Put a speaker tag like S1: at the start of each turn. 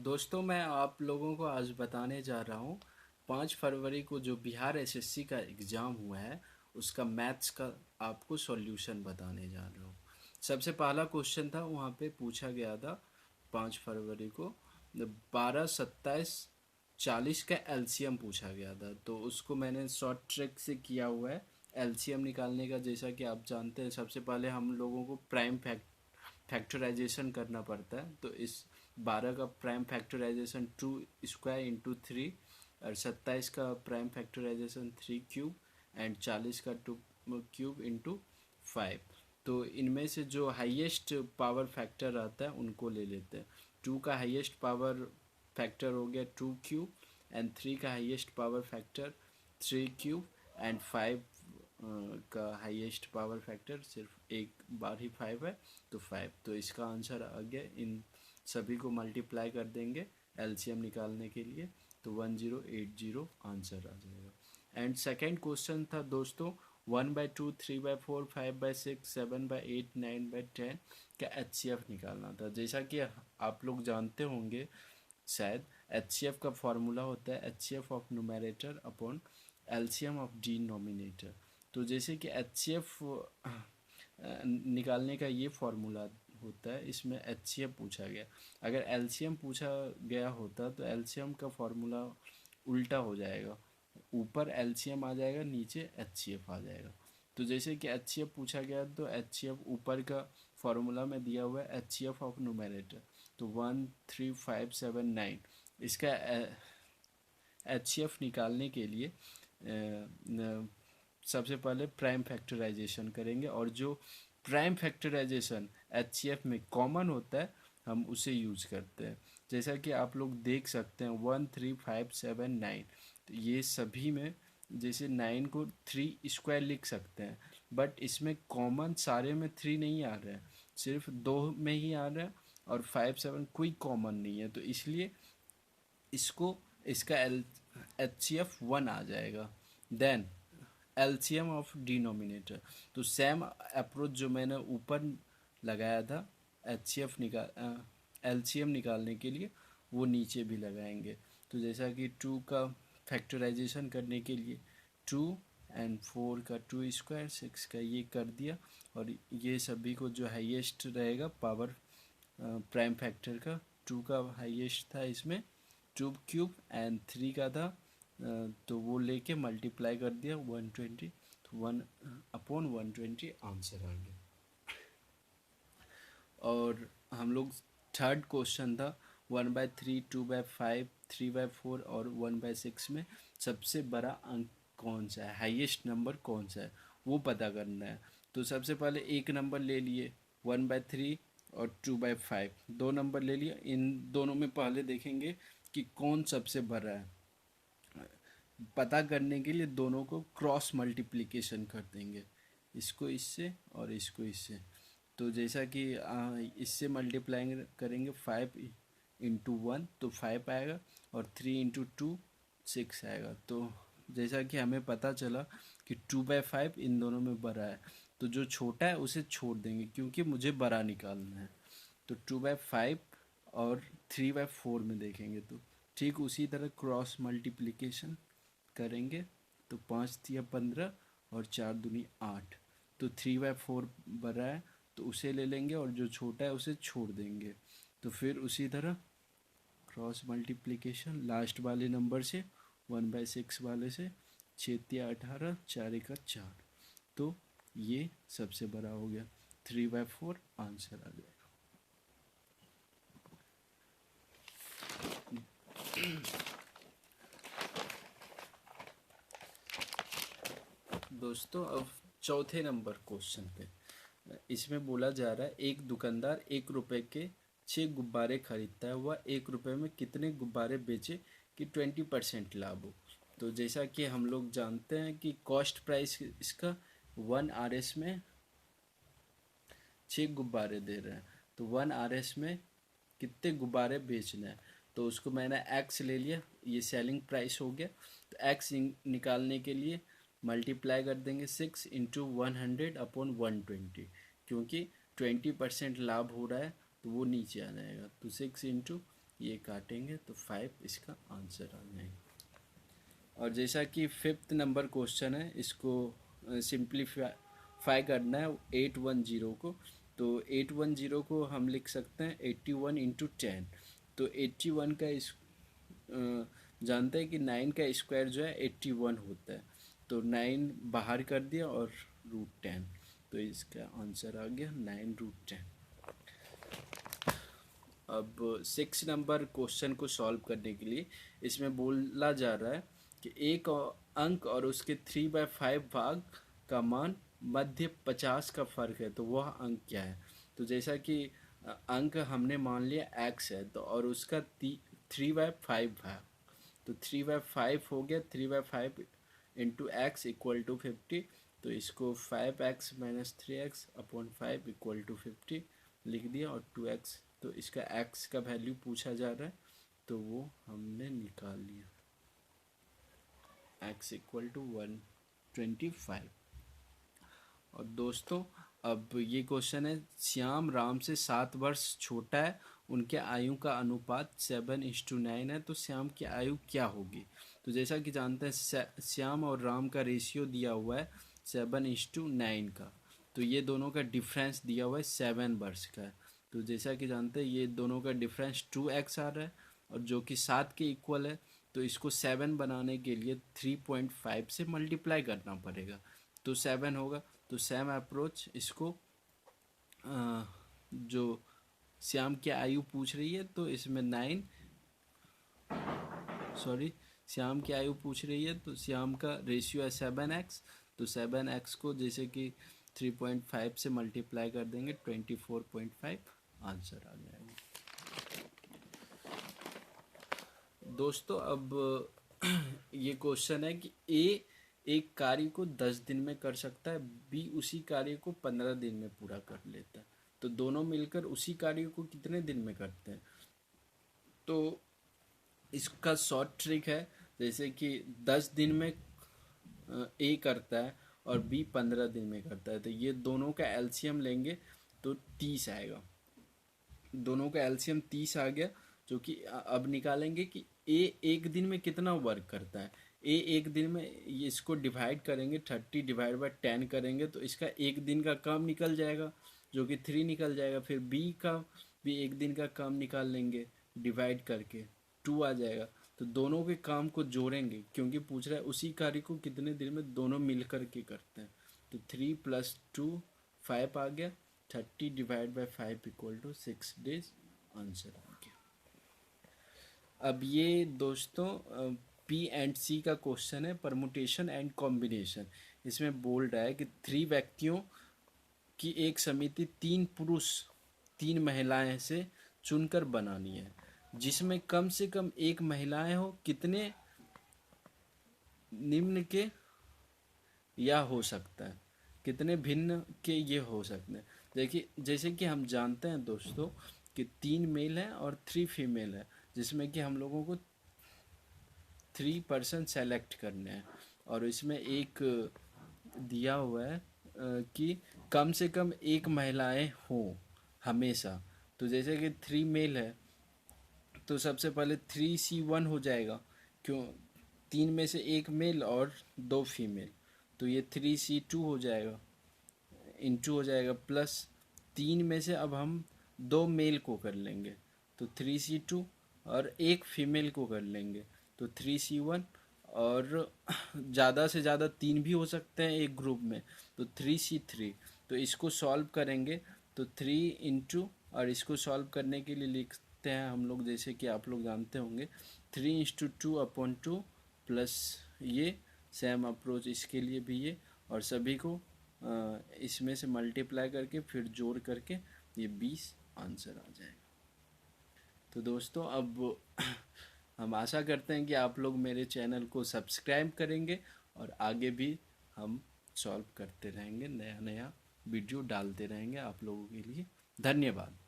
S1: दोस्तों मैं आप लोगों को आज बताने जा रहा हूँ 5 फरवरी को जो बिहार एसएससी का एग्ज़ाम हुआ है उसका मैथ्स का आपको सॉल्यूशन बताने जा रहा हूँ। सबसे पहला क्वेश्चन था, वहाँ पे पूछा गया था 5 फरवरी को 12, 27, 40 का एलसीएम पूछा गया था। तो उसको मैंने शॉर्ट ट्रिक से किया हुआ है एलसीएम निकालने का। जैसा कि आप जानते हैं, सबसे पहले हम लोगों को प्राइम फैक्टराइजेशन करना पड़ता है। तो इस 12 का प्राइम फैक्टराइजेशन 2² इंटू 3, और 27 का प्राइम फैक्टराइजेशन 3³ एंड 40 का 2³ इंटू 5। तो इनमें से जो हाईएस्ट पावर फैक्टर आता है उनको ले लेते हैं। 2 का हाईएस्ट पावर फैक्टर हो गया 2³ एंड 3 का हाईएस्ट पावर फैक्टर 3³ एंड 5 का हाईएस्ट पावर फैक्टर सिर्फ एक बार ही 5 है, तो 5। तो इसका आंसर आ गया। इन सभी को मल्टीप्लाई कर देंगे एलसीएम निकालने के लिए, तो 1080 आंसर आ जाएगा। एंड सेकेंड क्वेश्चन था दोस्तों 1/2, 3/4, 5/6, 7/8, 9/10 का एचसीएफ निकालना था। जैसा कि आप लोग जानते होंगे शायद, एचसीएफ का फॉर्मूला होता है HCF of numerator upon LCM of denominator. तो जैसे कि एचसीएफ निकालने का ये फॉर्मूला होता है, इसमें एचसीएफ पूछा गया। अगर एलसीएम पूछा गया होता तो एलसीएम का फॉर्मूला उल्टा हो जाएगा, ऊपर एलसीएम आ जाएगा, नीचे एचसीएफ आ जाएगा। तो जैसे कि एचसीएफ पूछा गया तो एचसीएफ ऊपर का फॉर्मूला में दिया हुआ है एचसीएफ ऑफ न्यूमरेटर, तो 1, 3, 5, 7, 9। इसका एचसीएफ निकालने के लिए सबसे पहले प्राइम फैक्टराइजेशन करेंगे, और जो प्राइम फैक्टराइजेशन एचसीएफ में कॉमन होता है हम उसे यूज करते हैं। जैसा कि आप लोग देख सकते हैं 1, 3, 5, 7, 9। तो ये सभी में जैसे 9 को 3² लिख सकते हैं, बट इसमें कॉमन सारे में 3 नहीं आ रहा है, सिर्फ 2 में ही आ रहा है, और 5, 7 कोई कॉमन नहीं है। तो इसलिए इसको इसका एचसीएफ 1 आ जाएगा। देन एलसीएम ऑफ डिनोमिनेटर, तो सेम अप्रोच जो मैंने ऊपर लगाया था एचसीएफ एलसीएम निकालने के लिए, वो नीचे भी लगाएंगे। तो जैसा कि 2 का फैक्टराइजेशन करने के लिए 2 एंड 4 का 2², 6 का ये कर दिया, और ये सभी को जो हाईएस्ट रहेगा पावर प्राइम फैक्टर का 2 का हाईएस्ट था इसमें 2³ एंड 3 का था, तो वो लेके मल्टीप्लाई कर दिया 120, तो 1/120 आंसर आ गया। और हम लोग थर्ड क्वेश्चन था 1/3, 2/5, 3/4 और 1/6 में सबसे बड़ा अंक कौन सा है, हाईएस्ट नंबर कौन सा है, वो पता करना है। तो सबसे पहले एक नंबर ले लिए 1/3 और 2/5, दो नंबर ले लिए। इन दोनों में पहले देखेंगे कि कौन सबसे बड़ा है। पता करने के लिए दोनों को क्रॉस मल्टीप्लिकेशन कर देंगे, इसको इससे और इसको इससे। तो जैसा कि इससे मल्टीप्लाई करेंगे 5 × 1 तो 5 आएगा, और 3 × 2 6 आएगा। तो जैसा कि हमें पता चला कि 2/5 इन दोनों में बड़ा है, तो जो छोटा है उसे छोड़ देंगे क्योंकि मुझे बड़ा निकालना है। तो 2/5 और 3/4 में देखेंगे तो ठीक उसी तरह क्रॉस मल्टीप्लिकेशन करेंगे, तो 5×3 = 15 और 4×2 = 8। तो 3/4 बड़ा है तो उसे ले लेंगे, और जो छोटा है उसे छोड़ देंगे। तो फिर उसी तरह क्रॉस मल्टीप्लिकेशन लास्ट वाले नंबर से 1/6 वाले से, 6×3 = 18, 4×1 = 4। तो ये सबसे बड़ा हो गया, 3/4 आंसर आ गया। दोस्तों अब चौथे नंबर क्वेश्चन पे, इसमें बोला जा रहा है एक दुकानदार 1 रुपए के 6 गुब्बारे खरीदता है, वह 1 रुपए में कितने गुब्बारे बेचे कि 20% लाभ हो। तो जैसा कि हम लोग जानते हैं कि कॉस्ट प्राइस इसका 1 RS में 6 गुब्बारे दे रहे हैं, तो 1 RS में कितने गुब्बारे बेचना है। तो उसको मैंने एक्स ले लिया, ये सेलिंग प्राइस हो गया। तो एक्स निकालने के लिए मल्टीप्लाई कर देंगे 6 × 100/120, क्योंकि 20% लाभ हो रहा है तो वो नीचे आ जाएगा। तो 6 × ये काटेंगे तो 5 इसका आंसर आ जाएगा। और जैसा कि 5th नंबर क्वेश्चन है, इसको सिंप्लीफाई करना है 810 को। तो 810 को हम लिख सकते हैं 81 इंटू 10। तो 81 का जानते हैं कि 9 का स्क्वायर जो है 81 होता है। तो 9 बाहर कर दिया और √10, तो इसका आंसर आ गया 9√10। अब 6 नंबर क्वेश्चन को सॉल्व करने के लिए इसमें बोला जा रहा है कि एक अंक और उसके 3/5 भाग का मान मध्य 50 का फर्क है, तो वह अंक क्या है। तो जैसा कि अंक हमने मान लिया x है, तो और उसका 3/5 भाग, तो 3/5 हो गया, 3/5 इंटू एक्स इक्वल टू 50। तो इसको 5x - 3x upon 5 equal to 50 लिख दिया, और 2x, तो इसका x का वैल्यू पूछा जा रहा है तो वो हमने निकाल लिया, x इक्वल टू 125। और दोस्तों अब ये क्वेश्चन है, श्याम राम से 7 वर्ष छोटा है, उनके आयु का अनुपात 7:9 है, तो श्याम की आयु क्या होगी। तो जैसा कि जानते हैं श्याम और राम का रेशियो दिया हुआ है 7:9 का, तो ये दोनों का डिफरेंस दिया हुआ है 7 वर्ष का है। तो जैसा कि जानते हैं ये दोनों का डिफरेंस 2x आ रहा है, और जो कि 7 के इक्वल है, तो इसको 7 बनाने के लिए 3.5 से मल्टीप्लाई करना पड़ेगा, तो 7 होगा। तो सेम अप्रोच इसको जो श्याम की आयु पूछ रही है, तो इसमें 9 श्याम की आयु पूछ रही है, तो श्याम का रेशियो है 7x, तो 7x को जैसे कि 3.5 से मल्टीप्लाई कर देंगे 24.5 आंसर आ जाएगा। दोस्तों अब ये क्वेश्चन है कि ए एक कार्य को 10 दिन में कर सकता है, बी उसी कार्य को 15 दिन में पूरा कर लेता है, तो दोनों मिलकर उसी कार्य को कितने दिन में करते हैं। तो इसका शॉर्ट ट्रिक है, जैसे कि 10 दिन में ए करता है और बी 15 दिन में करता है, तो ये दोनों का एलसीएम लेंगे तो 30 आएगा। दोनों का एलसीएम 30 आ गया, जो कि अब निकालेंगे कि ए एक दिन में कितना वर्क करता है। ए एक दिन में, ये इसको डिवाइड करेंगे 30/10 करेंगे, तो इसका एक दिन का काम निकल जाएगा, जो कि 3 निकल जाएगा। फिर बी का भी एक दिन का काम निकाल लेंगे डिवाइड करके, 2 आ जाएगा। तो दोनों के काम को जोड़ेंगे, क्योंकि पूछ रहा है उसी कार्य को कितने दिन में दोनों मिल कर के करते हैं। तो 3 + 2 5 आ गया, 30/5 इक्वल टू 6 डेज आंसर आ गया। अब ये दोस्तों पी एंड सी का क्वेश्चन है, परमुटेशन एंड कॉम्बिनेशन। इसमें बोल रहा है कि 3 व्यक्तियों की एक समिति 3 पुरुष 3 महिलाएं से चुनकर बनानी है, जिसमें कम से कम एक महिलाएं हो, कितने निम्न के या हो सकता है, कितने भिन्न के ये हो सकते हैं। देखिए जैसे कि हम जानते हैं दोस्तों कि 3 मेल है और 3 फीमेल है, जिसमें कि हम लोगों को 3 पर्सन सेलेक्ट करने हैं, और इसमें एक दिया हुआ है कि कम से कम एक महिलाएं हों हमेशा। तो जैसे कि 3 मेल है, तो सबसे पहले 3C1 हो जाएगा, क्यों 3 में से एक मेल और 2 फीमेल, तो ये 3C2 हो जाएगा, इंटू हो जाएगा, प्लस 3 में से अब हम 2 मेल को कर लेंगे, तो 3C2, और एक फीमेल को कर लेंगे तो 3C1, और ज़्यादा से ज़्यादा 3 भी हो सकते हैं एक ग्रुप में, तो 3C3। तो इसको सॉल्व करेंगे तो 3 इंटू, और इसको सॉल्व करने के लिए लिखते हैं हम लोग, जैसे कि आप लोग जानते होंगे 3:2/2 प्लस ये सेम अप्रोच इसके लिए भी ये, और सभी को इसमें से मल्टीप्लाई करके फिर जोड़ करके ये 20 आंसर आ जाएगा। तो दोस्तों अब हम आशा करते हैं कि आप लोग मेरे चैनल को सब्सक्राइब करेंगे, और आगे भी हम सॉल्व करते रहेंगे, नया नया वीडियो डालते रहेंगे आप लोगों के लिए। धन्यवाद।